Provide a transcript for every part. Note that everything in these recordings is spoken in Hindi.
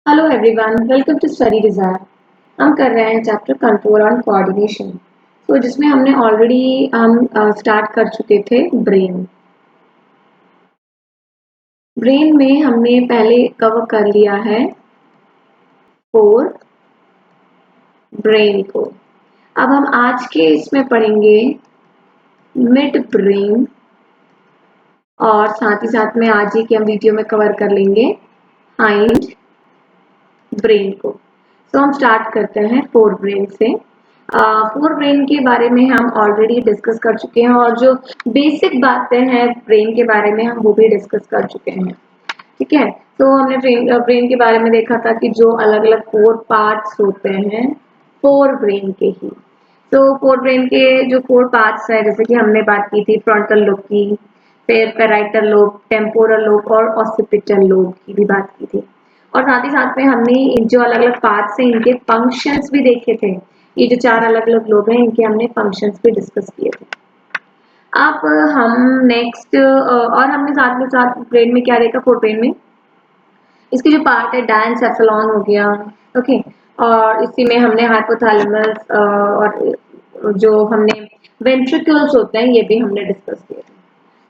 Hello everyone, welcome to study desire. हम कर रहे हैं चैप्टर कंट्रोल एंड कोऑर्डिनेशन। तो जिसमें हमने ऑलरेडी हम स्टार्ट कर चुके थे ब्रेन। ब्रेन में हमने पहले कवर कर लिया है फोर ब्रेन को। अब हम आज के इसमें पढ़ेंगे मिड ब्रेन, और साथ ही साथ में आज ही के हम वीडियो में कवर कर लेंगे हाइंड ब्रेन को। तो हम स्टार्ट करते हैं फोर ब्रेन से। फोर ब्रेन के बारे में हम ऑलरेडी डिस्कस कर चुके हैं, और जो बेसिक बातें हैं ब्रेन के बारे में हम वो भी डिस्कस कर चुके हैं। ठीक है, तो हमने ब्रेन के बारे में देखा था कि जो अलग अलग फोर पार्ट्स होते हैं फोर ब्रेन के ही। तो फोर ब्रेन के जो फोर पार्ट्स है, जैसे कि हमने बात की थी फ्रंटल लोब की, फिर पैराइटल लोब, टेम्पोरल लोब और ऑसिपिटल लोब की भी बात की थी। और साथ ही साथ में हमने जो अलग अलग पार्ट्स हैं इनके फंक्शंस भी देखे थे। ये जो चार अलग अलग लोग हैं इनके हमने फंक्शंस भी डिस्कस किए थे। अब हम नेक्स्ट, और हमने साथ में साथ ब्रेन में क्या देखा, फोर ब्रेन में इसके जो पार्ट है डायनसेफेलॉन हो गया। ओके, और इसी में हमने हाइपोथैलेमस और जो हमने वेंट्रिकल्स होते हैं ये भी हमने डिस्कस किए थे।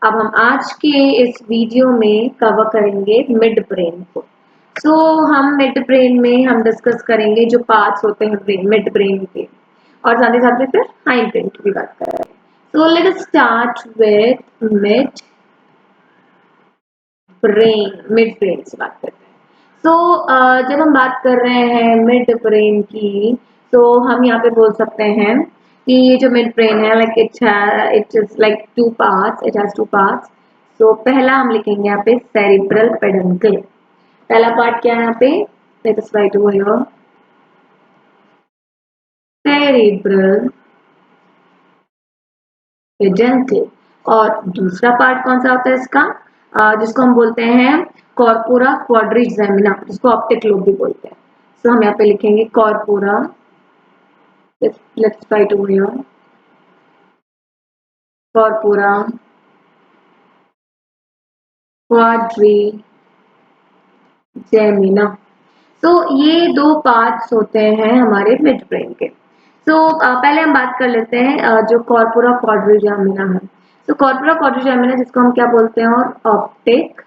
अब हम आज के इस वीडियो में कवर करेंगे मिड ब्रेन को। सो हम मिड ब्रेन में हम डिस्कस करेंगे जो पार्ट्स होते हैं ब्रेन मिड ब्रेन के, और साथ में फिर हाइंड ब्रेन की भी बात करेंगे। सो let us start with mid brain. Mid brain से बात करते हैं। जब हम बात कर रहे हैं मिड ब्रेन की, तो हम यहाँ पे बोल सकते हैं कि ये जो मिड ब्रेन है like it is like two parts, it has two parts. तो पहला हम लिखेंगे यहाँ पे सेरिब्रल पेडंकल। पहला पार्ट क्या है यहाँ पे, late us write over here cerebral peduncle. और दूसरा पार्ट कौन सा होता है इसका, जिसको हम बोलते हैं कॉर्पोरा क्वाड्रिजेमिना, जिसको ऑप्टिक लोब भी बोलते हैं। तो हम यहाँ पे लिखेंगे corpora, let's write over here corpora quadrigemina. तो ये दो पार्ट्स होते हैं हमारे मिड ब्रेन के। पहले हम बात कर लेते हैं जो कॉर्पोरा क्वाड्रिजेमिना है। तो कॉर्पोरा क्वाड्रिजेमिना जिसको हम क्या बोलते हैं, और ऑप्टिक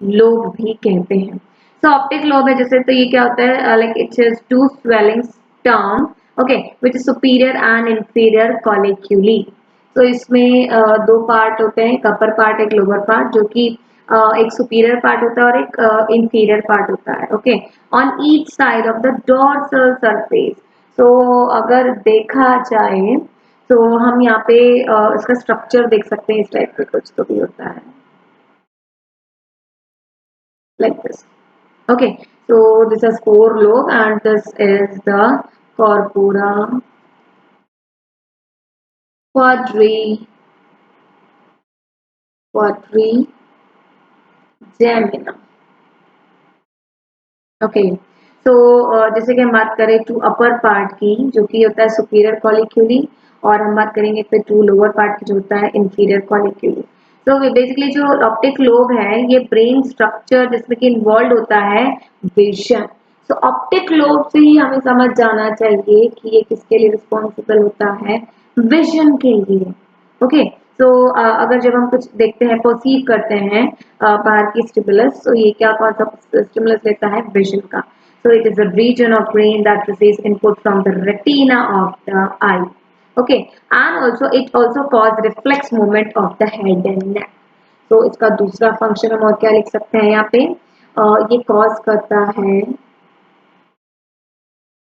लोब भी कहते हैं। ऑप्टिक लोब है जैसे, तो ये क्या होता है, like it is two swelling term, okay, which is superior and inferior colliculi. तो इसमें दो पार्ट होते हैं, एक अपर पार्ट एक लोअर पार्ट, जो कि एक सुपीरियर पार्ट होता है और एक इंफीरियर पार्ट होता है। Okay, on each side of the dorsal surface. तो अगर देखा जाए तो हम यहाँ पे इसका स्ट्रक्चर देख सकते हैं, इस टाइप का कुछ तो भी होता है like this. Okay, so this is four lobe and this is the corpora quadrigemina. Okay, so जैसे कि हम बात करें टू अपर पार्ट की, जो कि होता है सुपीरियर कॉलिक्यूली, और हम बात करेंगे फिर टू लोअर पार्ट की जो होता है इंफीरियर कॉलिक्यूली। तो बेसिकली जो ऑप्टिक लोब है ये ब्रेन स्ट्रक्चर जिसमें कि इन्वॉल्व होता है विजन। तो ऑप्टिक लोब से ही हमें समझ जाना चाहिए कि ये किसके लिए रिस्पॉन्सिबल होता है, विजन के लिए। ओके, तो अगर जब हम कुछ देखते हैं परसीव करते हैं बाहर की स्टिमुलस, तो ये क्या कौन सा स्टिमुलस लेता है, विजन का। So it is a region of brain that receives input from the retina of the eye. Okay, and also it also cause reflex movement of the head and neck. तो इसका दूसरा फंक्शन हम और क्या लिख सकते हैं यहाँ पे, ये कॉज करता है,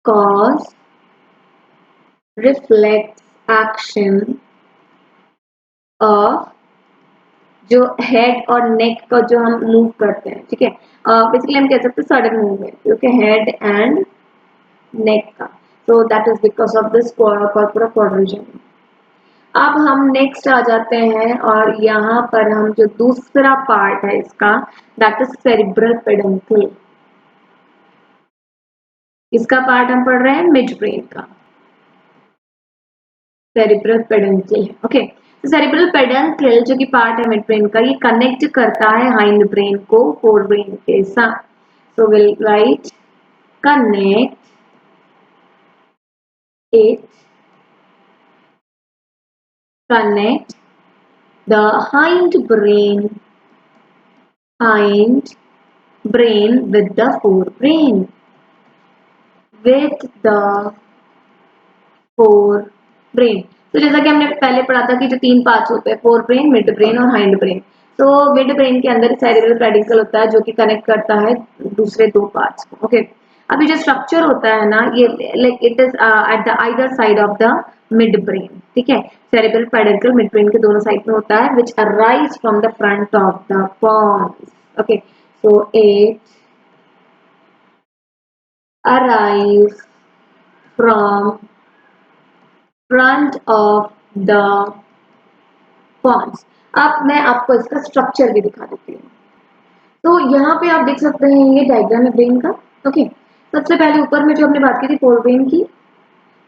कॉज रिफ्लेक्स एक्शन ऑफ जो हेड और नेक का जो हम मूव करते हैं। ठीक है, बेसिकली हम कह सकते हैं sudden movement, okay, head and neck का। So that is because of this corpora quadrigemina. अब हम नेक्स्ट आ जाते हैं, और यहाँ पर हम जो दूसरा पार्ट है इसका, दैट इज सेरिब्रल पेडंकल। इसका पार्ट हम पढ़ रहे हैं मिड ब्रेन का, cerebral peduncle. Okay, cerebral peduncle जो कि पार्ट है मिड ब्रेन का, ये कनेक्ट करता है हाइंड ब्रेन को फोर ब्रेन के साथ। So we'll write connect it, connect the hind brain with the forebrain, with the forebrain. तो जैसा कि हमने पहले पढ़ा था कि जो तीन पार्ट्स होते हैं, फोर ब्रेन, मिड ब्रेन और हाइंड ब्रेन। तो मिड ब्रेन के अंदर सेरेब्रल पेडिकल होता है जो कि कनेक्ट करता है दूसरे दो पार्ट्स को। ओके, अभी जो स्ट्रक्चर होता है ना, ये like it is at the either side of the mid brain. ठीक है, सेरेब्रल पेडिकल मिड ब्रेन के दोनों साइड में होता है, which arise from the front of the pons. Okay, so it arise from front of the pons. अब मैं आपको इसका स्ट्रक्चर भी दिखा देती हूँ। तो यहाँ पे आप देख सकते हैं ये डायग्राम है ब्रेन का। ओके, सबसे पहले ऊपर में जो हमने बात की थी फोर ब्रेन की,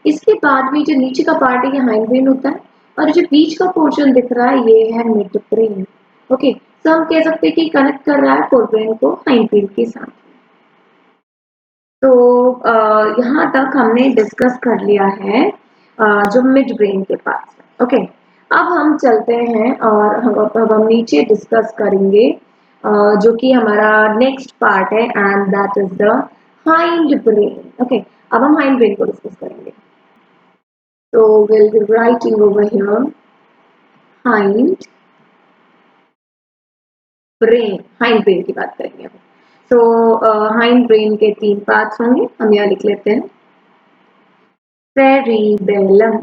इसके बाद में जो नीचे का पार्ट है ये हाइंड ब्रेन होता है, और जो बीच का पोर्शन दिख रहा है ये है मिड ब्रेन। ओके, तो हम कह सकते हैं कि कनेक्ट कर रहा है फोर ब्रेन को हाइंड ब्रेन के साथ। तो यहाँ तक हमने डिस्कस कर लिया है जो मिड ब्रेन के पास। ओके, अब हम चलते हैं और अब हम नीचे डिस्कस करेंगे जो कि हमारा नेक्स्ट पार्ट है, and that is the hind brain. Okay, अब हम हाइंड ब्रेन को डिस्कस करेंगे। तो will be writing over here hind brain, hind brain की बात करेंगे। तो हाइंड ब्रेन के तीन पार्ट्स होंगे, हम यहाँ लिख लेते हैं। सेरिबेलम,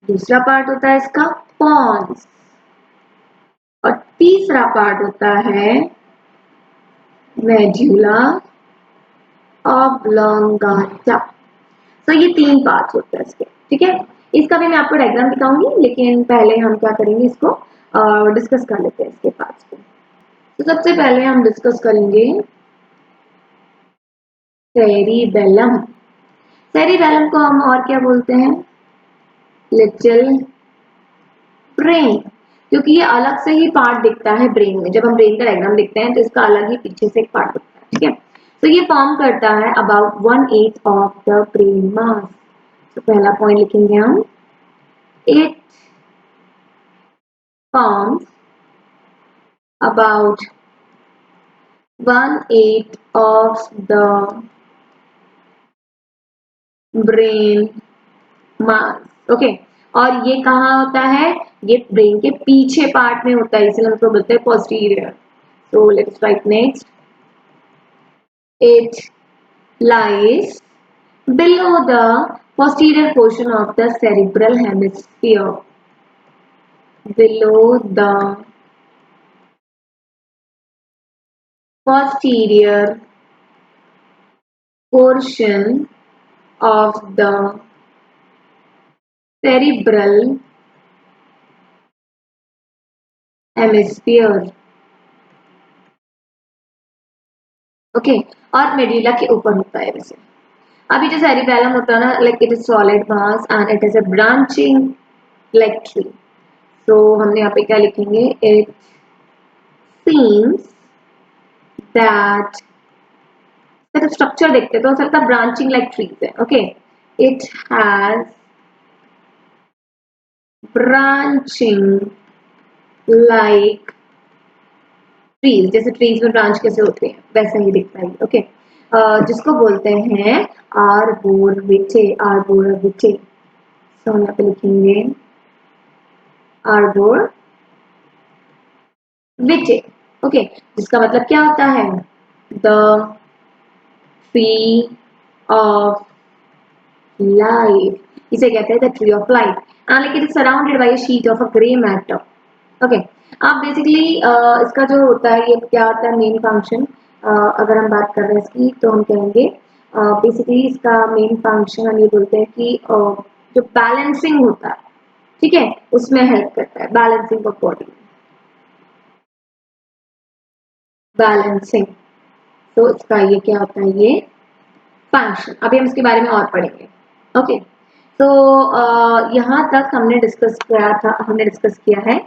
दूसरा पार्ट होता है इसका पॉन्स, और तीसरा पार्ट होता है मेडुला ऑब्लोंगाटा। तो ये तीन पार्ट्स होते हैं इसके। ठीक है, इसका भी मैं आपको डायग्राम दिखाऊंगी, लेकिन पहले हम क्या करेंगे, इसको डिस्कस कर लेते हैं इसके पार्ट्स को। तो सबसे पहले हम डिस्कस करेंगे सेरिबेलम। सेरिबेलम को हम और क्या बोलते हैं, लिटिल ब्रेन, क्योंकि ये अलग से ही पार्ट दिखता है ब्रेन में। जब हम ब्रेन का डायग्राम देखते हैं तो इसका अलग ही पीछे से एक पार्ट दिखता है। ठीक है, तो ये फॉर्म करता है अबाउट 1/8 ऑफ द ब्रेन मास। तो पहला पॉइंट लिखेंगे हम, it forms about 1/8 of the brain mass. Okay, और ये कहाँ होता है, ये ब्रेन के पीछे पार्ट में होता है, इसलिए हम उसको बोलते हैं posterior. So let's write next. It lies below the posterior portion of the cerebral hemisphere. Below the posterior portion of the cerebral hemisphere. Okay, और मेडुला के ऊपर होता है वैसे। अभी जो सेरिबेलम होता है ना, like it is solid mass and it is a branching like tree. तो हमने यहाँ पे क्या लिखेंगे, इट सीम्स दैट स्ट्रक्चर देखते तो हो सकता है ब्रांचिंग लाइक ट्रीज है। Okay, it has branching like trees, जैसे ट्रीज में ब्रांच कैसे होते हैं वैसा ही दिखता है। ओके, जिसको बोलते हैं आर्बोरेटे, आर्बोरेटे। तो हम यहाँ पे लिखेंगे आर्बोरेटे। ओके, जिसका मतलब क्या होता है, द ट्री ऑफ लाइफ, इसे कहते हैं the tree of life, and like it is surrounded by a sheet of a grey matter. Okay, अब बेसिकली इसका जो होता है, ये क्या होता है मेन फंक्शन, अगर हम बात कर रहे हैं इसकी, तो हम कहेंगे बेसिकली इसका मेन फंक्शन हम ये बोलते हैं कि जो बैलेंसिंग होता है, ठीक है, उसमें हेल्प करता है, बैलेंसिंग ऑफ बॉडी, बैलेंसिंग। तो इसका ये क्या होता है, ये फंक्शन। अभी हम इसके बारे में और पढ़ेंगे। ओके, तो यहाँ तक हमने डिस्कस किया है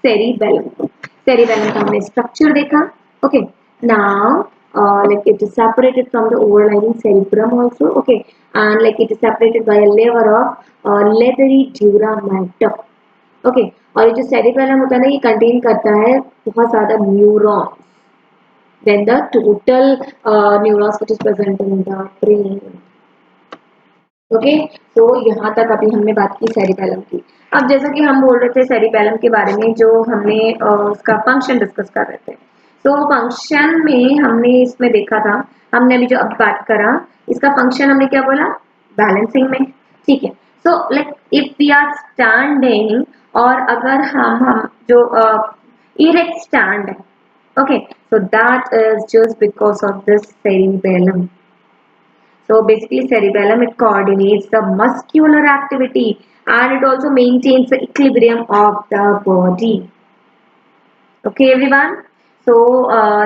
सेरिबेलम को। सेरिबेलम का हमने स्ट्रक्चर देखा। Okay, Now, like it is separated from the overlying cerebrum also, okay, and like it is separated by a layer of leathery dura matter, okay. और ये जो cerebellum होता है ना, ये contain करता है बहुत ज़्यादा neurons than the total neurons which is present in the brain. Okay, तो यहाँ तक अभी हमने बात की सेरिबेलम की। अब जैसा कि हम बोल रहे थे सेरिबेलम के बारे में, जो हमने उसका फंक्शन डिस्कस कर रहे थे, तो फंक्शन में हमने इसमें देखा था, हमने अभी जो अब बात करा इसका फंक्शन हमने क्या बोला, बैलेंसिंग में, ठीक है। So like if we are standing, और अगर हम जो इरेक्ट स्टैंड है, okay, so that is just because of this cerebellum. So basically cerebellum, it coordinates the muscular activity and it also maintains the equilibrium of the body. Okay everyone. So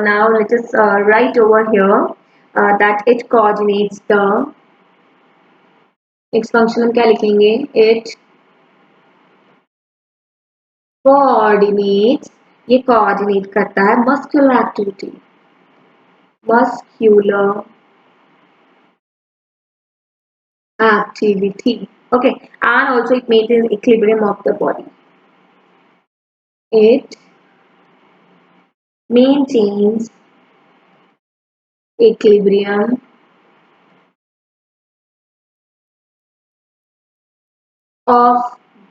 now let us write over here that it coordinates the, its function हम क्या लिखेंगे, it coordinates, ये coordinate करता है muscular activity, muscular activity, okay, and also it maintains equilibrium of the body. It maintains equilibrium of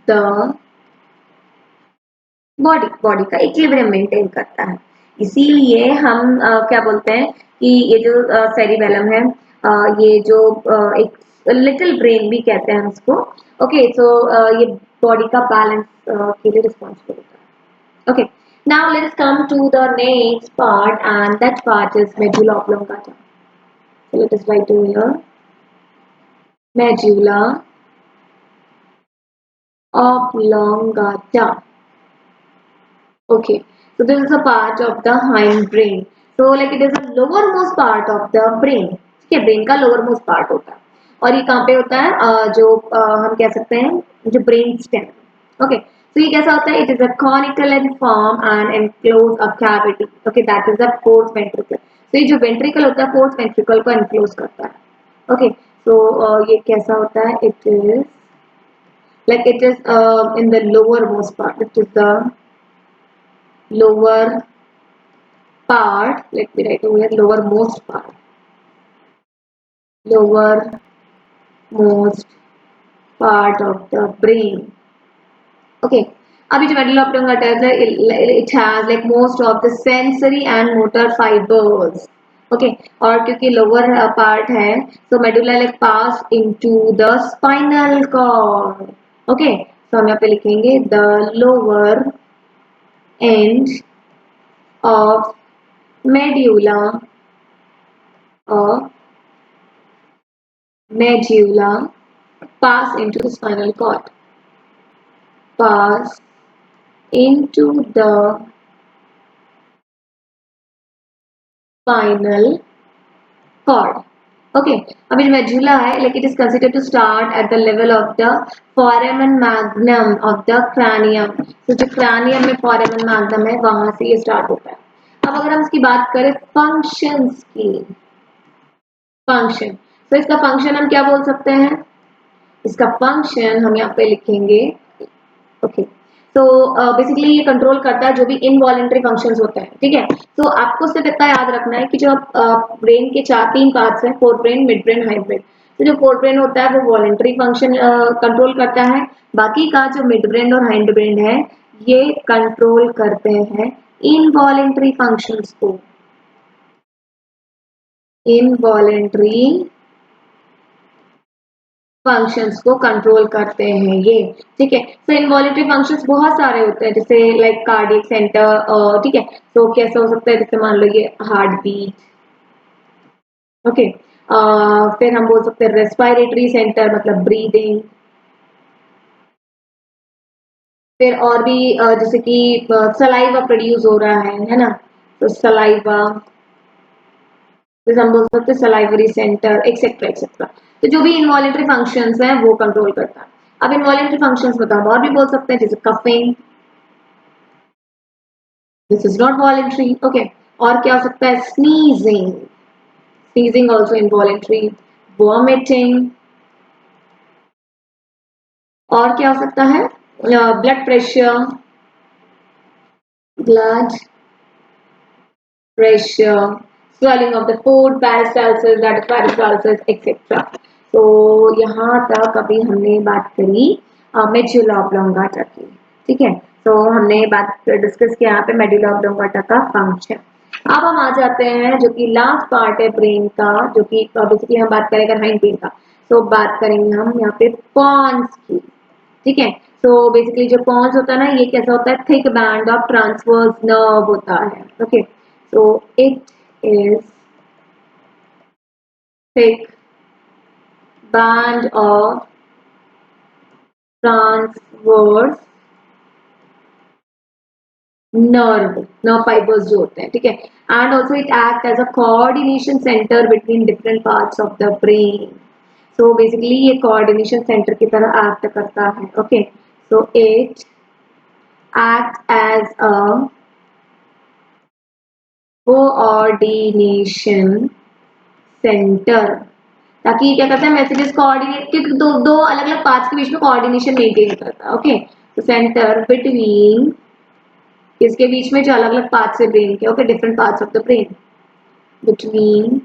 the body का इक्विलिब्रियम मेंटेन करता है। इसीलिए हम क्या बोलते हैं कि ये जो सेरिबेलम है, ये जो एक लिटिल ब्रेन भी कहते हैं हम इसको, ओके। सो ये बॉडी का बैलेंस के लिए रिस्पॉन्सिबल होता है, okay. Now let's come to the next part and that part is medulla oblongata. So let us write over here medulla oblongata. Okay, so this is a part of the hind brain. So like it is the lowermost part of the brain. ठीक है, ब्रेन का lowermost part होता है, और ये कहाँ पे होता है, जो हम कह सकते हैं जो ब्रेन स्टेम। ओके, तो ये कैसा होता है, it is a conical in form and enclose a cavity. Okay, that is the fourth ventricle. तो ये जो ventricle होता है fourth ventricle को enclose करता है। ओके, तो ये कैसा होता है, it is like it is in the lowermost part. It is the lower part, let me write over here, lowermost part, lowermost part of the brain. Okay, अभी जो मेडुला ऑब्लोंगाटा है, it has like most of the sensory and motor fibers. Okay, और क्योंकि lower part है, so medulla like pass into the spinal cord. Okay, so हम यहाँ पे लिखेंगे the lower end of medulla of medulla pass into the spinal cord, pass into the spinal cord. Okay, अभी जो medulla है, like it is considered to start at the level of the foramen magnum of the cranium. तो जो cranium में foramen magnum है, वहां से ये start होता है। अब अगर हम इसकी बात करें functions की, function, तो इसका function हम क्या बोल सकते हैं, इसका फंक्शन हम यहाँ पे लिखेंगे, ओके। तो बेसिकली ये कंट्रोल करता है जो भी इनवॉलेंट्री फंक्शंस होते हैं, ठीक है। तो आपको सिर्फ इतना याद रखना है कि जो ब्रेन के तीन पार्ट्स हैं, four brain, mid brain, hind brain. तो जो फोर ब्रेन होता है वो वॉलेंट्री फंक्शन कंट्रोल करता है, बाकी का जो मिड ब्रेन और हाइंड ब्रेन है ये कंट्रोल करते हैं इनवॉलेंट्री फंक्शंस को, इनवॉलेंट्री फंक्शंस को कंट्रोल करते हैं ये, ठीक है। तो इनवॉलेंट्री फंक्शंस बहुत सारे होते हैं, जैसे लाइक कार्डियक सेंटर, ठीक है। तो कैसा हो सकता है, जैसे मान लो ये हार्ट बीट, ओके। फिर हम बोल सकते हैं रेस्पिरेटरी सेंटर, मतलब ब्रीदिंग। फिर और भी जैसे कि सलाइवा प्रोड्यूस हो रहा है ना, तो सलाइवा, जैसे हम बोल सकते हैं सलाइवरी सेंटर, एक्सेट्रा एक्सेट्रा। तो जो भी इनवॉलेंट्री फंक्शंस हैं वो कंट्रोल करता है। अब इनवॉलेंट्री फंक्शंस बताओ, और भी बोल सकते हैं, जैसे coughing, this is not voluntary, okay. और क्या हो सकता है? Sneezing, sneezing also involuntary, vomiting, और क्या हो सकता है? Blood pressure, blood pressure, swelling of the food, peristalsis, that is peristalsis, etc. तो यहाँ तक अभी हमने बात करी मेडुला ऑब्लोंगाटा की, ठीक है। तो हमने बात डिस्कस किया यहाँ पे मेडुला ऑब्लोंगाटा का फंक्शन। अब हम आ जाते हैं जो कि लास्ट पार्ट है ब्रेन का, जो कि बेसिकली हम बात करेंगे हाइंड ब्रेन का। तो बात करेंगे हम यहाँ पे पॉन्स की, ठीक है। तो बेसिकली जो पॉन्स होता है ना, ये कैसा होता है? Thick band of transverse nerve होता है, okay. So it is thick band of transverse nerve fibers जो होते हैं, ठीक है। And also it acts as a coordination center between different parts of the brain. So basically ये coordination center की तरह act करता है, okay. So it acts as a coordination center, ताकि क्या करता है? मैसेजेस कोऑर्डिनेट के दो दो अलग अलग पार्ट्स के बीच में कोऑर्डिनेशन मेंटेन करता है, ओके। तो सेंटर बिटवीन, इसके बीच में जो अलग अलग पार्ट्स है ब्रेन के, okay, different parts of the brain, between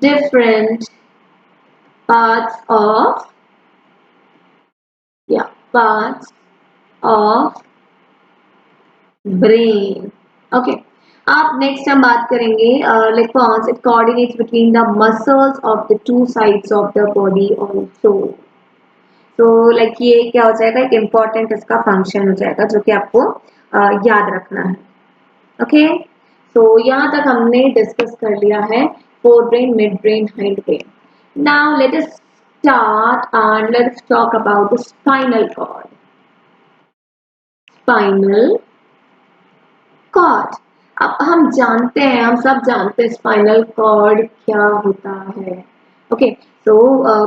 different parts of, या पार्ट्स ऑफ ब्रेन, ओके। अब नेक्स्ट हम बात करेंगे लाइक कौन it coordinates between the muscles of the two sides of the body also. तो लाइक ये क्या हो जाएगा? एक इम्पॉर्टेंट इसका फंक्शन हो जाएगा जो कि आपको याद रखना है, ओके। तो यहाँ तक हमने डिस्कस कर लिया है fore brain, mid brain, hind brain. Now let us start and let's talk about the spinal cord. Spinal cord, अब हम जानते हैं, हम सब जानते हैं स्पाइनल कॉर्ड क्या होता है, ओके। तो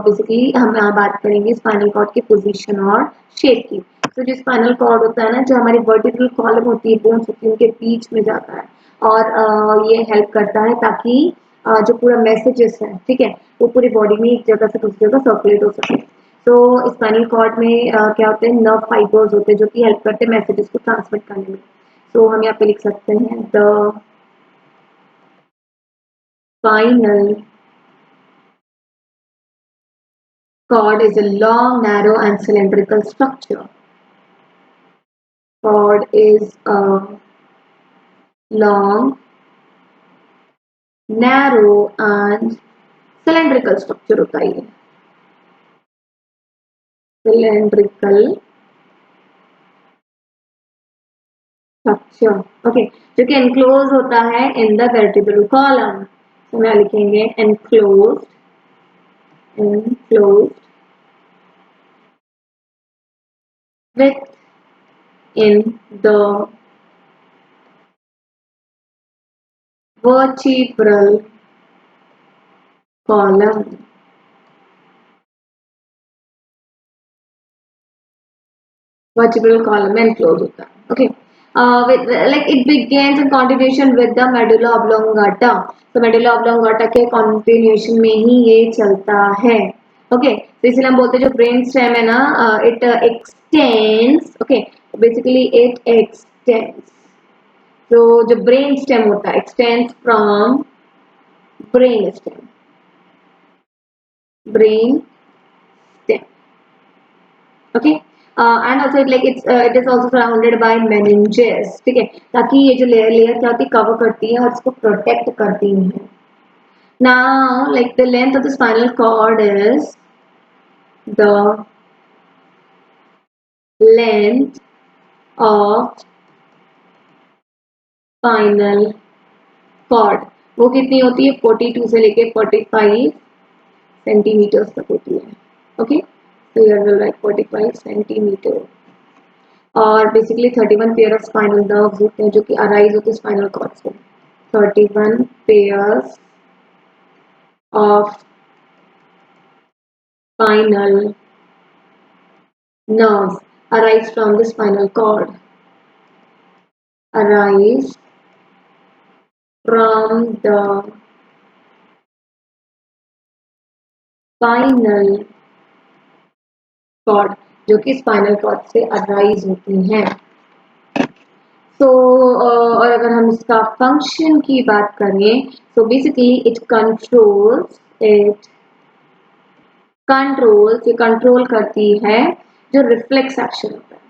बेसिकली हम यहाँ बात करेंगे स्पाइनल कॉर्ड की पोजीशन और शेप की। तो जो स्पाइनल कॉर्ड होता है ना, जो हमारी वर्टिब्रल कॉलम होती है, बोन्स होती है, उनके बीच में जाता है और ये हेल्प करता है ताकि जो पूरा मैसेजेस है, ठीक है, वो पूरी बॉडी में एक जगह से दूसरी जगह सर्कुलेट हो सके। तो स्पाइनल कॉर्ड में क्या होते हैं? नर्व फाइबर्स होते हैं जो कि हेल्प करते हैं मैसेजेस को ट्रांसमिट करने में। तो हम यहाँ पे लिख सकते हैं the spinal cord is a long, narrow and cylindrical structure. Cord is a long, narrow and cylindrical structure होता है ये, cylindrical structure, okay, जो कि enclosed होता है in the vertebral column। तो मैं लिखेंगे enclosed, enclosed with in the vertebral column, vertebral column में enclosed होता है, okay। With like it begins in continuation with the medulla oblongata। तो medulla oblongata के continuation में ही ये चलता है, okay। तो इसलिए हम बोलते हैं जो brain stem है ना, it extends, okay, basically it extends। तो जो brain stem होता है extends from brain stem, brain stem, okay। And also like it is also surrounded by meninges, ठीक है, ताकि ये जो लेयर क्या होती है? कवर करती है और इसको प्रोटेक्ट करती है। Now like the length of the spinal cord is the length of spinal cord, वो कितनी होती है? 42 से लेके 45 सेंटीमीटर्स तक होती है, ओके। तो यू विल राइट 45 सेंटीमीटर। और basically 31 pair of spinal nerves होते हैं जो कि अराइज होते हैं स्पाइनल कॉर्ड से। 31 pairs of spinal nerves arise from the spinal cord, arise from the spinal cord, जो कि स्पाइनल कॉर्ड से अराइज होती हैं। तो और अगर हम इसका फंक्शन की बात करें तो बेसिकली इट कंट्रोल्स ये कंट्रोल करती है जो रिफ्लेक्स एक्शन होता है,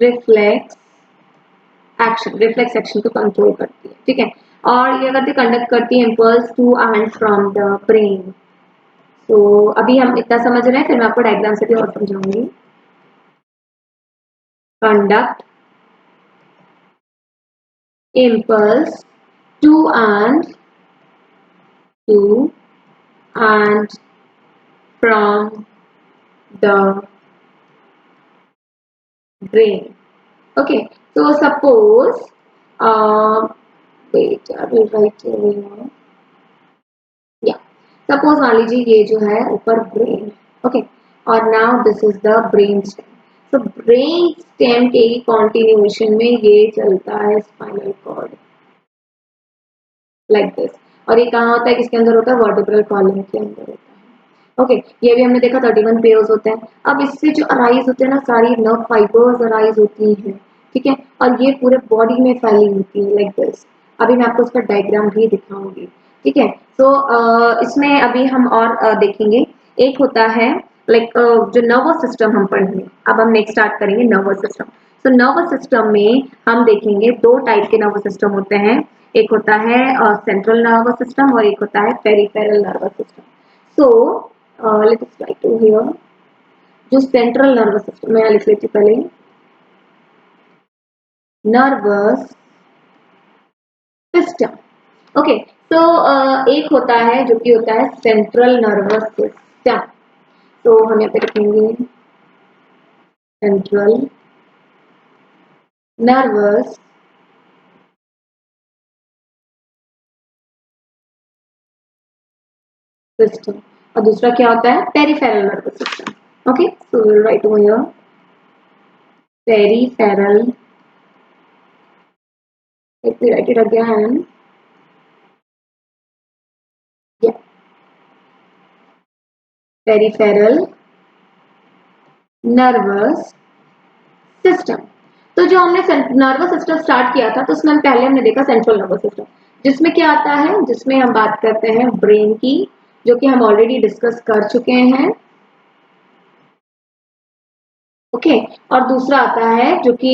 रिफ्लेक्स एक्शन को कंट्रोल करती है, ठीक है। और ये करती कंडक्ट करती है impulse to and from the brain. तो अभी हम इतना समझ रहे हैं, फिर मैं आपको डायग्राम से भी और समझाऊंगी। Conduct impulse to and from the brain. Okay, so suppose wait, I will write here. Yeah, suppose मान लीजिए ये जो है ऊपर ब्रेन, ओके, और now this is the brain stem. तो ब्रेन स्टेम के कॉन्टिन्यूएशन में ये चलता है स्पाइनल कॉर्ड लाइक दिस। और ये कहाँ होता है, किसके अंदर होता है, वर्टिब्रल कॉलम के अंदर होता है। ओके, ये भी हमने देखा 31 पेयर्स होते हैं। अब इससे जो अराइज होते हैं ना, सारी नर्व फाइबर्स अराइज होती हैं, ठीक है, और ये पूरे बॉडी में फैली होती है लाइक दिस। अभी मैं आपको उसका डायग्राम भी दिखाऊंगी, ठीक है। तो इसमें अभी हम और देखेंगे। एक होता है लाइक जो नर्वस सिस्टम हम पढ़ेंगे। अब हम नेक्स्ट स्टार्ट करेंगे नर्वस सिस्टम। तो नर्वस सिस्टम में हम देखेंगे दो टाइप के नर्वस सिस्टम होते हैं। एक होता है सेंट्रल नर्वस सिस्टम और एक होता है peripheral nervous system. So let's write to here जो सेंट्रल नर्वस सिस्टम मैं लिख लेती हूँ पहले, नर्वस सिस्टम। ओके, तो एक होता है जो कि होता है सेंट्रल नर्वस सिस्टम। तो हम यहाँ पे लिखेंगे सेंट्रल नर्वस सिस्टम। और दूसरा क्या होता है, peripheral nervous system. Okay, so will write over here peripheral, let me write it again, yeah, peripheral nervous system. तो जो हमने नर्वस सिस्टम स्टार्ट किया था, तो उसमें पहले हमने देखा सेंट्रल नर्वस सिस्टम, जिसमें क्या आता है, जिसमें हम बात करते हैं ब्रेन की, जो कि हम ऑलरेडी डिस्कस कर चुके हैं। ओके, और दूसरा आता है जो कि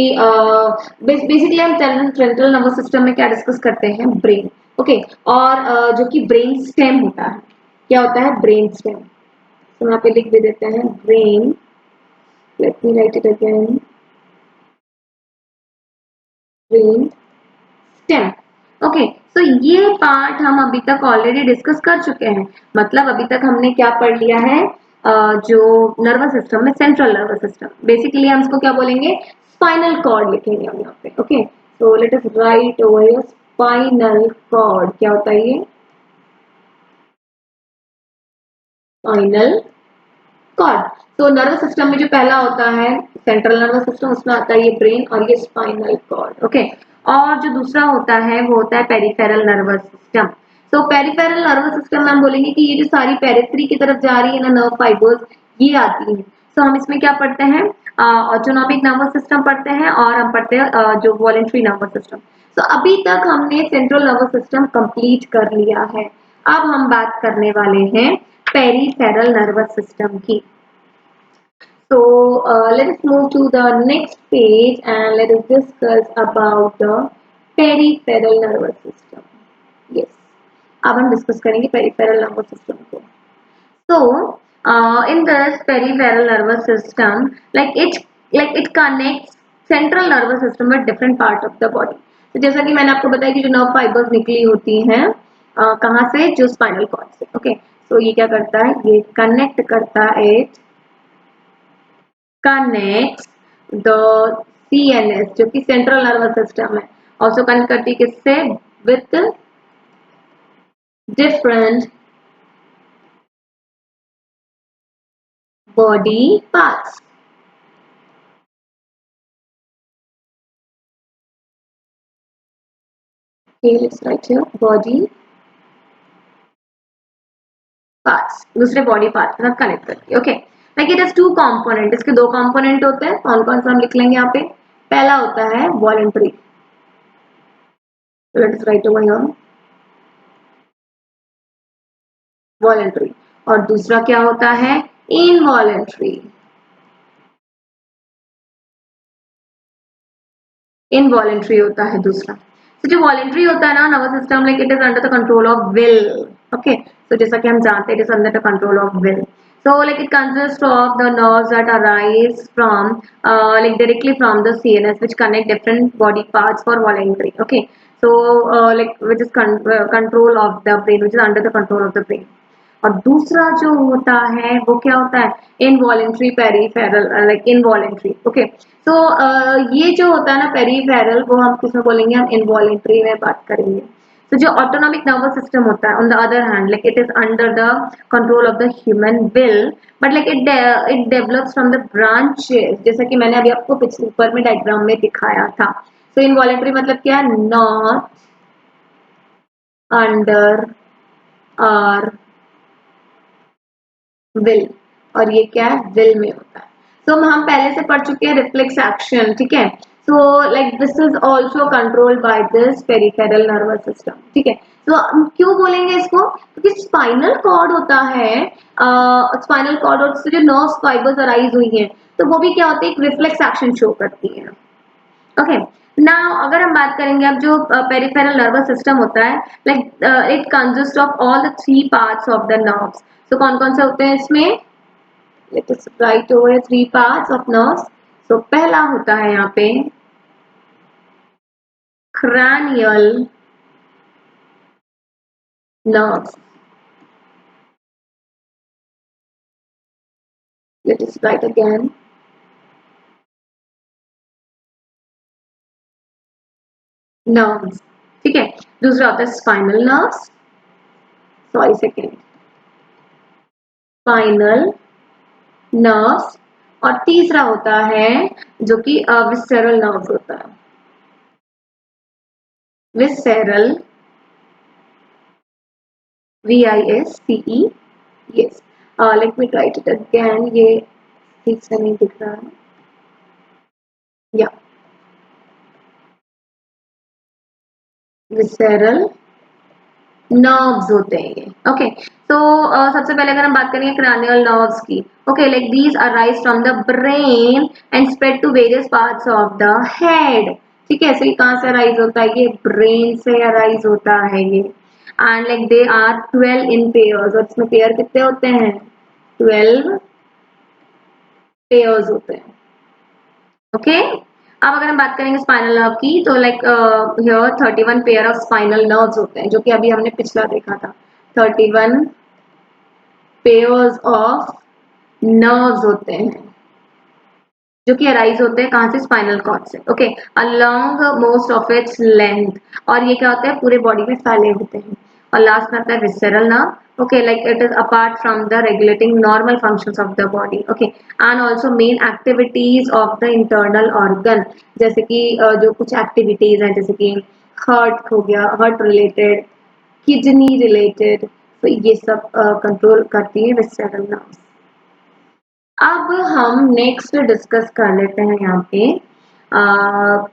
बेसिकली हम सेंट्रल नर्वस सिस्टम में क्या डिस्कस करते हैं, ब्रेन। ओके, और जो कि ब्रेन स्टेम होता है, क्या होता है, ब्रेन स्टेम। तो यहाँ पे लिख भी देते हैं brain, let me right it again, brain stem. Okay, तो ये पार्ट हम अभी तक ऑलरेडी डिस्कस कर चुके हैं। मतलब अभी तक हमने क्या पढ़ लिया है, जो नर्वस सिस्टम में सेंट्रल नर्वस सिस्टम, बेसिकली हम इसको क्या बोलेंगे, स्पाइनल कॉर्ड लिखेंगे हम यहाँ पे। Okay, so let us write over here spinal cord। क्या होता है ये, स्पाइनल कॉर्ड। तो नर्वस सिस्टम में जो पहला होता है सेंट्रल नर्वस सिस्टम, उसमें आता है ये ब्रेन और ये स्पाइनल कॉर्ड। ओके, और जो दूसरा होता है वो होता है पेरिफेरल नर्वस सिस्टम। तो पेरिफेरल नर्वस सिस्टम में हम बोलेंगे कि ये जो सारी पेरिफेरी की तरफ जा रही है ना नर्व फाइबर्स, ये आती है। तो हम इसमें क्या पढ़ते हैं, ऑटोनॉमिक नर्वस सिस्टम पढ़ते हैं, और हम पढ़ते हैं जो वॉलेंट्री नर्वस सिस्टम। तो अभी तक हमने सेंट्रल नर्वस सिस्टम कंप्लीट कर लिया है। अब हम बात करने वाले हैं पेरिफेरल नर्वस सिस्टम की। So let us move to the next page and let us discuss about the peripheral nervous system. Yes, अब हम डिस्कस करेंगे पेरिफेरल नर्वस सिस्टम को। So in this peripheral nervous system, like it connects central nervous system with different part of the body. तो जैसा कि मैंने आपको बताया कि जो नर्व फाइबर्स निकली होती हैं कहाँ से, जो स्पाइनल कॉर्ड से। ओके, तो ये क्या करता है, ये कनेक्ट करता है, connects the CNS जो कि सेंट्रल नर्वस सिस्टम है, also कनेक्ट करती है किससे, with different body parts। Okay, let's write here body parts, दूसरे बॉडी पार्ट के साथ कनेक्ट करके. Okay, like it is two component. इसके दो कंपोनेंट होते हैं. कौन कौन सा हम लिख लेंगे यहाँ पे. पहला होता है voluntary. Let's write over here voluntary. और दूसरा क्या होता है. इनवॉलेंट्री. इनवॉलेंट्री होता है दूसरा. तो जो वॉलेंट्री होता है ना nervous system, like it is under the control of will. Okay, तो जैसा कि हम जानते हैं it is under the control of will. So like it consists of the nerves that arise from like directly from the CNS, which connect different body parts for voluntary. Okay, so like which is control of the brain, which is under the control of the brain. और दूसरा जो होता है वो क्या होता है. Involuntary peripheral, like involuntary. Okay, तो ये जो होता है ना पेरीफेरल, वो हम किसमें बोलेंगे. हम इनवॉलेंट्री में बात करेंगे. तो जो ऑटोनॉमिक नर्वस सिस्टम होता है on the other hand, like it is under the control of the human will, but like it develops from the branches, जैसा कि मैंने अभी आपको पिछले ऊपर में डायग्राम में दिखाया था. तो इनवॉलेंट्री मतलब क्या है. Not under our will. और ये क्या है. विल में होता है. तो हम पहले से पढ़ चुके हैं रिफ्लेक्स एक्शन. ठीक है, so like this is also controlled by this peripheral nervous system. ठीक है, तो हम क्यों बोलेंगे इसको. क्योंकि स्पाइनल कॉर्ड होता है, स्पाइनल कॉर्ड और से जो नर्व फाइबर्स अराइज हुई हैं, तो वो भी क्या होती है. एक रिफ्लेक्स एक्शन शो करती है. ओके, नाउ अगर हम बात करेंगे अब जो पेरिफेरल नर्वस सिस्टम होता है, like it consist of all the three parts of the nerves. तो कौन कौन से होते हैं इसमें. Late us write over three parts of nerves. तो पहला होता है यहाँ पे cranial nerves. Let us write again. Nerves. ठीक है, दूसरा होता है spinal nerves. Sorry second, spinal nerves. और तीसरा होता है जो कि विसरल नर्व्स होता है. Visceral, VISCE. Yes. Let me write it again. ये ठीक से नहीं दिख रहा है. Yeah. विसरल नर्व्स होते हैं ये. ओके, तो सबसे पहले अगर हम बात करेंगे क्रैनियल नर्व्स की. Okay, like these arise from the brain and spread to various parts of the head. ठीक है, सो ये कहाँ से अराइज होता है. ये ब्रेन से अराइज होता है ये. And like they are 12 in pairs. और इसमें पेयर कितने होते हैं. 12 पेयर्स होते हैं. ओके, अब अगर हम बात करेंगे स्पाइनल नर्व की, तो like here 31 pair of spinal nerves होते हैं, जो कि अभी हमने पिछला देखा था. 31 पेयर्स ऑफ नर्व्स होते हैं जो कि अराइज होते हैं कहाँ से. स्पाइनल कॉर्ड से. Okay, along most of its length. और ये क्या होता है पूरे बॉडी में फैले होते हैं. और लास्ट में आता है visceral nerve. okay, like it is apart from the regulating normal functions of the body. okay, and also main activities of the internal organ, जैसे कि जो कुछ activities हैं जैसे कि heart हो गया, heart related, kidney related, तो ये सब कंट्रोल करती है visceral nerves. अब हम नेक्स्ट डिस्कस कर लेते हैं यहाँ पे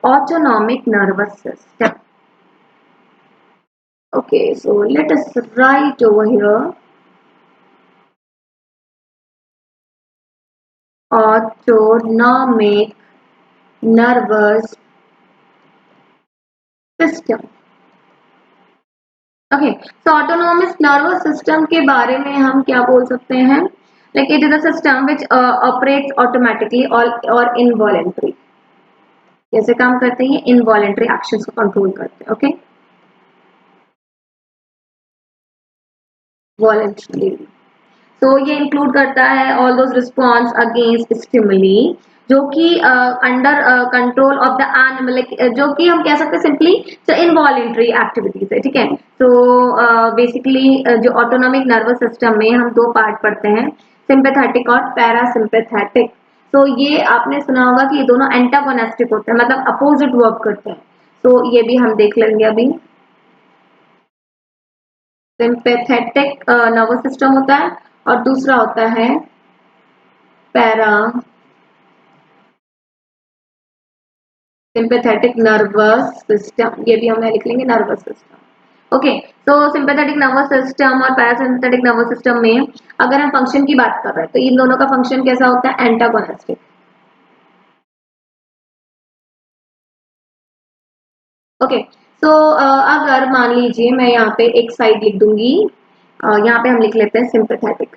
autonomic nervous system. okay, so let us write over here autonomic nervous system. Okay, तो ऑटोनॉमिक नर्वस सिस्टम के बारे में हम क्या बोल सकते हैं. Like it is a system which operates automatically और इनवॉलेंट्री. कैसे काम करते हैं. इनवॉलेंट्री एक्शंस को कंट्रोल करते हैं. Okay, voluntary. तो ये इंक्लूड करता है all those response against stimuli जो कि under control of the animal, जो कि हम कह सकते हैं सिंपली इनवॉलेंट्री एक्टिविटीज है. ठीक है, तो बेसिकली जो ऑटोनॉमिक नर्वस सिस्टम में हम दो पार्ट पढ़ते हैं, सिंपैथेटिक और पैरासिम्पैथेटिक. तो ये आपने सुना होगा कि ये दोनों एंटागोनिस्टिक होते हैं, मतलब अपोजिट वर्क करते हैं. तो ये भी हम देख लेंगे अभी. सिंपैथेटिक नर्वस सिस्टम होता है और दूसरा होता है पैरा सिंपैथेटिक नर्वस सिस्टम। ये भी हम लिख लेंगे नर्वस सिस्टम। ओके, तो सिंपैथेटिक नर्वस सिस्टम और पैरासिम्पैथेटिक नर्वस सिस्टम में अगर हम फंक्शन की बात कर रहे हैं तो इन दोनों का फंक्शन कैसा होता है? एंटागोनिस्टिक। ओके, तो अगर मान लीजिए मैं यहाँ पे एक साइड लिख दूंगी, यहाँ पे हम लिख लेते हैं सिंपैथेटिक,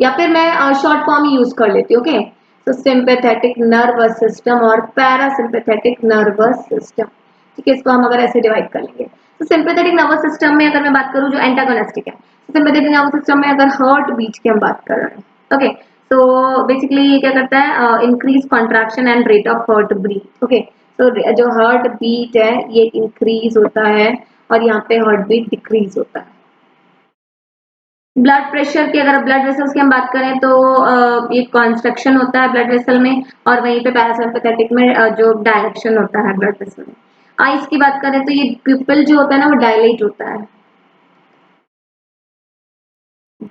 या फिर मैं शॉर्ट फॉर्म यूज कर लेती हूँ। ओके, तो सिंपैथेटिक नर्वस सिस्टम और पैरासिम्पैथेटिक नर्वस सिस्टम। ठीक है, इसको हम अगर ऐसे डिवाइड कर लेंगे तो सिंपैथेटिक नर्वस सिस्टम में अगर मैं बात करूँ जो एंटागोनिस्टिक है, तो सिंपैथेटिक नर्वस सिस्टम में अगर हार्ट बीट की हम बात कर रहे हैं। ओके, तो बेसिकली ये क्या करता है? Increase contraction and rate of heart beat. Okay, तो जो हार्ट बीट है ये इंक्रीज होता है और यहाँ पे हार्ट बीट डिक्रीज होता है। ब्लड प्रेशर की अगर ब्लड वेसल्स की हम बात करें तो ये कॉन्स्ट्रक्शन होता है ब्लड वेसल में, और वहीं पे पैरासिम्पैथेटिक में जो डायलेक्शन होता है ब्लड वेसल में। आइस की बात करें तो ये प्यूपिल जो होता है ना वो डायलेट होता है,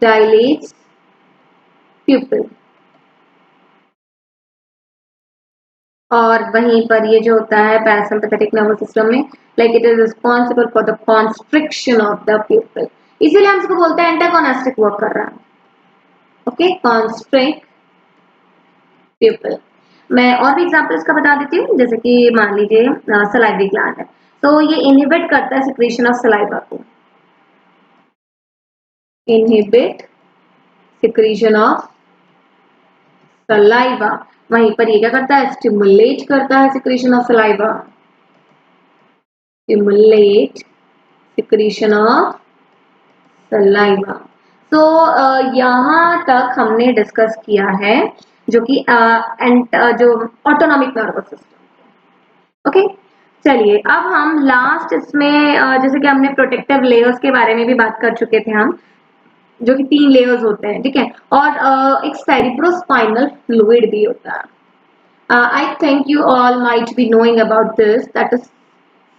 डायलेट्स प्यूपिल। और वहीं पर ये जो होता है पैरासिम्पैथेटिक नर्वस सिस्टम में, like it is responsible for the constriction of the प्यूपिल, इसीलिए हम इसको बोलते हैं एंटागोनिस्टिक वर्क कर रहा है। Okay, constrict प्यूपिल। मैं और भी एग्जांपल्स का बता देती हूँ, जैसे कि मान लीजिए सलाइवरी ग्लैंड है, तो ये इनहिबिट करता है सिक्रीशन ऑफ सलाइवा को, इनहिबिट सिक्रीशन ऑफ सलाइवा। वहीं पर ये क्या करता है? स्टिमुलेट करता है secretion of saliva, stimulate secretion of saliva. तो यहाँ तक हमने डिस्कस किया है जो कि जो ऑटोनॉमिक नर्वस सिस्टम। ओके, चलिए अब हम लास्ट इसमें जैसे कि हमने प्रोटेक्टिव लेयर्स के बारे में भी बात कर चुके थे हम, जो कि 3 लेयर्स होते हैं। ठीक है, और एक सेरिब्रोस्पाइनल फ्लूइड भी होता है। I think you all might be knowing about this, that is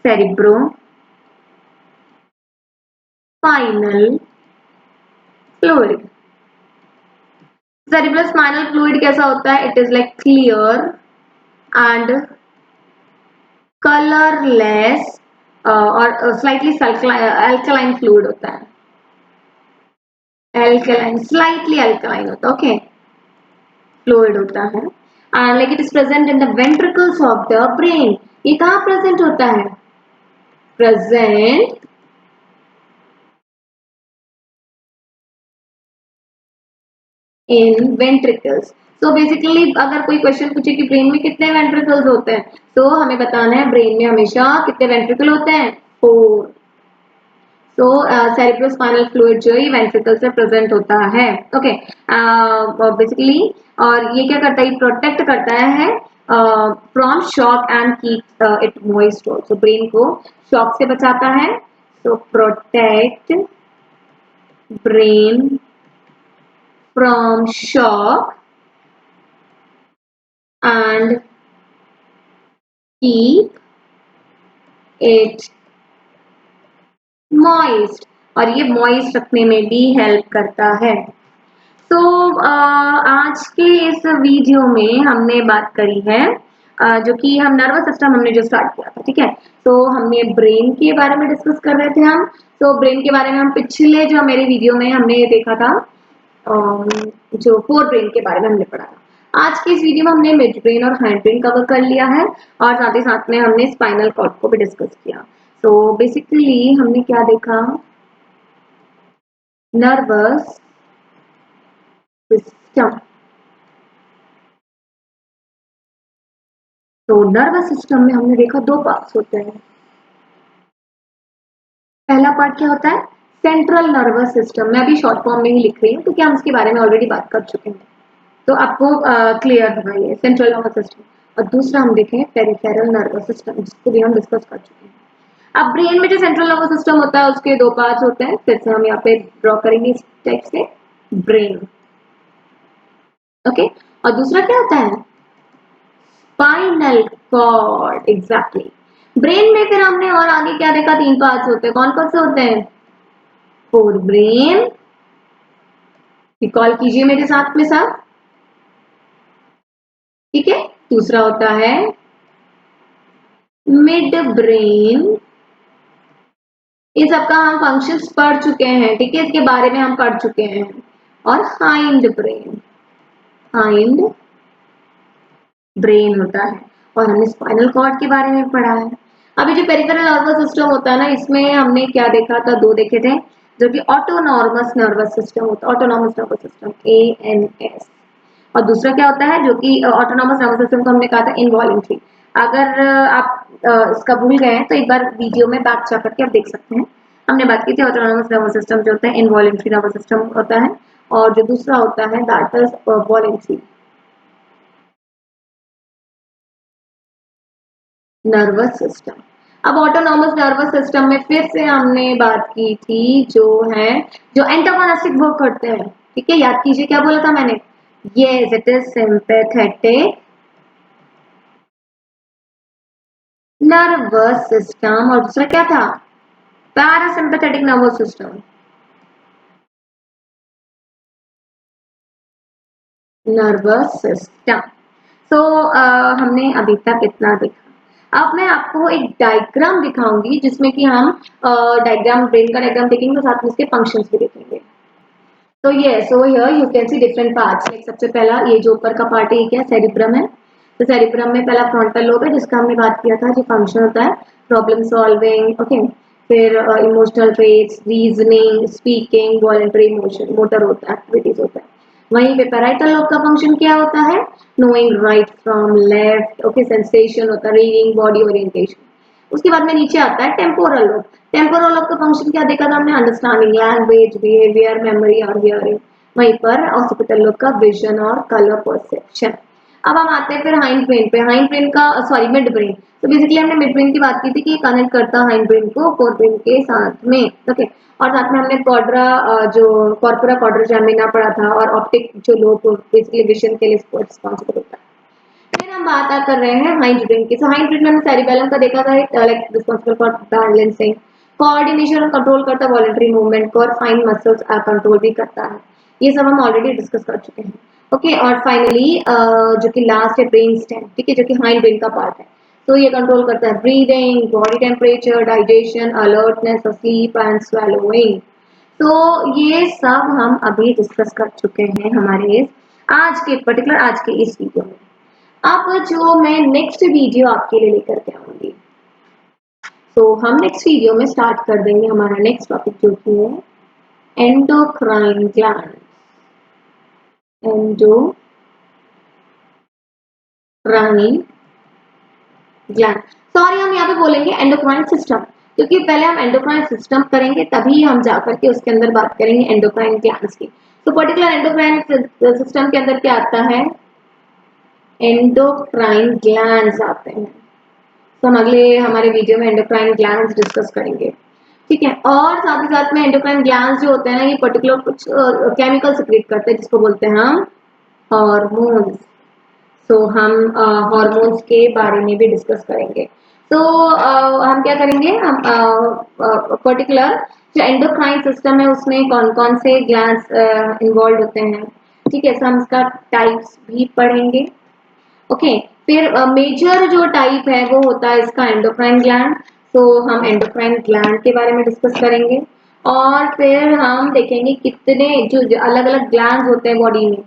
cerebrospinal fluid. Cerebrospinal fluid कैसा होता है? It is like clear and colourless और स्लाइटली अल्कलाइन फ्लूइड होता है, एल्कलाइन, स्लाइटली अल्कलाइन होता है। ओके, फ्लूइड होता है and like it is present in the ventricles of the brain. ये कहाँ प्रेजेंट होता है? Present in ventricles. So basically अगर कोई क्वेश्चन पूछे कि ब्रेन में कितने वेंट्रिकल्स होते हैं, तो हमें बताना है ब्रेन में हमेशा कितने वेंट्रिकल होते हैं? 4। तो सेरिब्रोस्पाइनल फ्लूइड जो है वेंट्रिकल से प्रेजेंट होता है। ओके, बेसिकली और ये क्या करता है? प्रोटेक्ट करता है from shock and keep it moist also, brain को शॉक से बचाता है। तो protect brain from shock and keep it moist, और ये मॉइस्ट रखने में भी हेल्प करता है। तो आज के इस वीडियो में हमने बात करी है जो कि हम नर्वस सिस्टम हमने जो स्टार्ट किया था। ठीक है, तो हमने ब्रेन के बारे में डिस्कस कर रहे थे हम। तो ब्रेन के बारे में हम पिछले जो मेरे वीडियो में हमने देखा था, जो फोर ब्रेन के बारे में हमने पढ़ा था। आज के इस वीडियो में हमने मिड ब्रेन और हाइंड ब्रेन कवर कर लिया है, और साथ ही साथ में हमने स्पाइनल कॉर्ड को भी डिस्कस किया। तो बेसिकली हमने क्या देखा? Nervous system. तो नर्वस सिस्टम में हमने देखा 2 पार्ट्स होते हैं। पहला पार्ट क्या होता है? Central nervous system. मैं अभी शॉर्ट फॉर्म में ही लिख रही हूँ क्योंकि हम इसके बारे में ऑलरेडी बात कर चुके हैं, तो आपको क्लियर होगा ये सेंट्रल नर्वस सिस्टम। और दूसरा हम देखें पेरिफेरल नर्वस सिस्टम, जिसको भी हम डिस्कस कर चुके हैं। अब ब्रेन में जो सेंट्रल नर्वस सिस्टम होता है उसके 2 पार्ट्स होते हैं, फिर से हम यहाँ पे ड्रॉ करेंगे इस टाइप से, ब्रेन। ओके, और दूसरा क्या होता है? Spinal cord. एग्जैक्टली। ब्रेन में फिर हमने और आगे क्या देखा? 3 पार्ट्स होते हैं। कौन कौन से होते हैं? फोर ब्रेन, रिकॉल कीजिए मेरे साथ में सब, ठीक है। दूसरा होता है मिड ब्रेन, इन सबका हम फंक्शंस पढ़ चुके हैं, ठीक है, इसके बारे में हम पढ़ चुके हैं। और हाइंड ब्रेन, हाइंड ब्रेन होता है, और हमने स्पाइनल कॉर्ड के बारे में पढ़ा है। अभी जो पेरिफेरल नर्वस सिस्टम होता है ना, इसमें हमने क्या देखा था, दो देखे थे, जो कि ऑटोनॉर्मस नर्वस सिस्टम होता है, ऑटोनॉमस नर्वस सिस्टम ANS, और दूसरा क्या होता है, जो कि ऑटोनॉमस नर्वस सिस्टम को हमने कहा था इनवॉलंटरी। अगर आप इसका भूल गए हैं तो एक बार वीडियो में बैक जा करके आप देख सकते हैं। हमने बात की थी ऑटोनॉमस नर्वस सिस्टम जो होता है इनवॉलंटरी नर्वस सिस्टम होता है, और जो दूसरा होता है that is voluntary nervous system. अब ऑटोनॉमस नर्वस सिस्टम में फिर से हमने बात की थी जो है, जो एंटागोनिस्टिक वर्क करते हैं, ठीक है, याद कीजिए क्या बोला था मैंने, yes it is sympathetic nervous system, और दूसरा क्या था, parasympathetic nervous system, nervous system. So हमने अभी तक इतना देखा। अब मैं आपको एक डायग्राम दिखाऊंगी जिसमें कि हम डायग्राम, ब्रेन का डायग्राम देखेंगे तो साथ में इसके फंक्शंस भी देखेंगे। तो ये so here you can see different parts, like सबसे पहला ये जो ऊपर का पार्ट है ये क्या, सेरिब्रम है। तो सेरिब्रम में पहला फ्रंटल लोब है जिसका हमने बात किया था, जो फंक्शन होता है प्रॉब्लम सॉल्विंग, ओके, फिर emotional traits, reasoning, speaking, voluntary motion, motor होता है, एक्टिविटीज होता है। वहीं पे पैराइटल लोब का फंक्शन क्या होता है, knowing right from left, okay, sensation होता है, रीडिंग, बॉडी ओरिएंटेशन। उसके बाद में नीचे आता है टेम्पोरल लोब। टेम्पोरल लोब का फंक्शन क्या देखा था हमने, अंडरस्टैंडिंग, लैंग्वेज, बिहेवियर, मेमोरी और हियरिंग। वहीं पर ऑक्सीपिटल लोब का विजन और कलर परसेप्शन। अब हम आते हैं फिर हाइंड ब्रेन पे, हाइंड ब्रेन का सॉरी मिड ब्रेन। तो बेसिकली हमने मिड ब्रेन की बात की थी कि कनेक्ट करता है हाइंड ब्रेन को फोर ब्रेन के साथ में, ओके। और साथ में हमने कॉर्डरा, जो कॉर्पोरा क्वाड्रिजेमिना पढ़ा था, और ऑप्टिक जो लोब बेसिकली विजन के लिए रिस्पॉन्सिबल होता है। फिर हम बात कर रहे हैं हाइंड ब्रेन की। सो हाइंड ब्रेन में हमने सेरिबेलम का देखा था, like responsible for balancing, coordination और कंट्रोल करता है वॉलंटरी मूवमेंट को, और फाइन मसल्स कंट्रोल भी करता है। ये सब हम ऑलरेडी डिस्कस कर चुके हैं, ओके। और फाइनली जो कि लास्ट है ब्रेन स्टेम, ठीक है, जो कि हाइंड ब्रेन का पार्ट है। तो ये कंट्रोल करता है breathing, body temperature, digestion, alertness, sleep and swallowing. तो ये सब हम अभी डिस्कस कर चुके हैं हमारे आज के पर्टिकुलर आज के इस वीडियो में। अब जो मैं नेक्स्ट वीडियो आपके लिए लेकर के आऊंगी, तो हम नेक्स्ट वीडियो में स्टार्ट कर देंगे हमारा नेक्स्ट टॉपिक जो कि है endocrine gland, endocrine gland, sorry हम यहाँ पे बोलेंगे एंडोक्राइन सिस्टम, क्योंकि पहले हम एंडोक्राइन सिस्टम करेंगे तभी हम जाकर के उसके अंदर बात करेंगे एंडोक्राइन ग्लैंड्स की। तो पर्टिकुलर एंडोक्राइन सिस्टम के अंदर क्या आता है, एंडोक्राइन ग्लैंड्स आते हैं। तो हम अगले हमारे वीडियो में एंडोक्राइन ग्लैंड्स डिस्कस करेंगे, ठीक है। और साथ ही साथ में एंडोक्राइन ग्लैंड्स जो होते हैं ना, ये पर्टिकुलर कुछ केमिकल सिक्रेट करते हैं जिसको बोलते हैं हम हार्मोन्स। तो हम हार्मोन्स के बारे में भी डिस्कस करेंगे। तो हम क्या करेंगे, हम पर्टिकुलर जो एंडोक्राइन सिस्टम है उसमें कौन कौन से ग्लैंड्स इन्वॉल्व होते हैं, ठीक है, तो हम इसका टाइप्स भी पढ़ेंगे, ओके। फिर मेजर जो टाइप है वो होता है इसका एंडोक्राइन ग्लैंड। तो हम एंडोक्राइन ग्लैंड के बारे में डिस्कस करेंगे, और फिर हम देखेंगे कितने जो अलग अलग ग्लैंड होते हैं बॉडी में,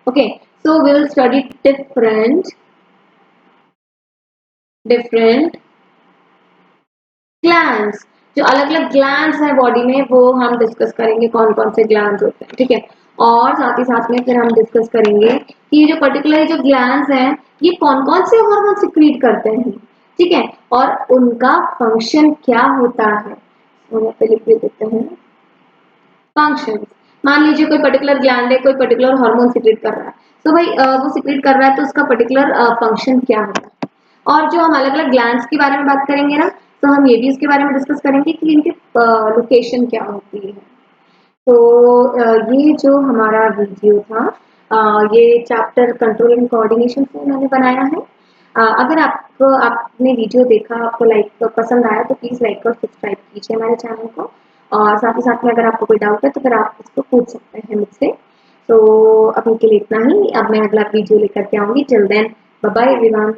okay. So will study different different glands, जो अलग अलग ग्लैंड्स हैं बॉडी में वो हम डिस्कस करेंगे कौन कौन से ग्लैंड्स होते हैं, ठीक है। और साथ ही साथ में फिर हम डिस्कस करेंगे कि जो पर्टिकुलर जो ग्लैंड्स हैं ये कौन कौन से हार्मोन सिक्रीट करते हैं, ठीक है, और उनका फंक्शन क्या होता है। तो यहाँ पे लिख देते हैं फंक्शन। मान लीजिए कोई पर्टिकुलर ग्लैंड है, कोई पर्टिकुलर हार्मोन सिक्रीट कर रहा है, तो भाई वो सिक्रीट कर रहा है तो उसका पर्टिकुलर फंक्शन क्या होता है। और जो हम अलग अलग ग्लैंड्स के बारे में बात करेंगे ना, तो हम ये भी इसके बारे में डिस्कस करेंगे कि इनकी लोकेशन क्या होती है। तो ये जो हमारा वीडियो था, ये चैप्टर कंट्रोल एंड कोऑर्डिनेशन से मैंने बनाया है। अगर आपने वीडियो देखा, आपको लाइक पसंद आया तो प्लीज लाइक और सब्सक्राइब कीजिए हमारे चैनल को। और साथ ही साथ में अगर आपको कोई डाउट है तो फिर आप इसको पूछ सकते हैं मुझसे। तो अभी के लिए इतना ही, अब मैं अगला वीडियो लेकर के आऊँगी। Till then bye bye everyone.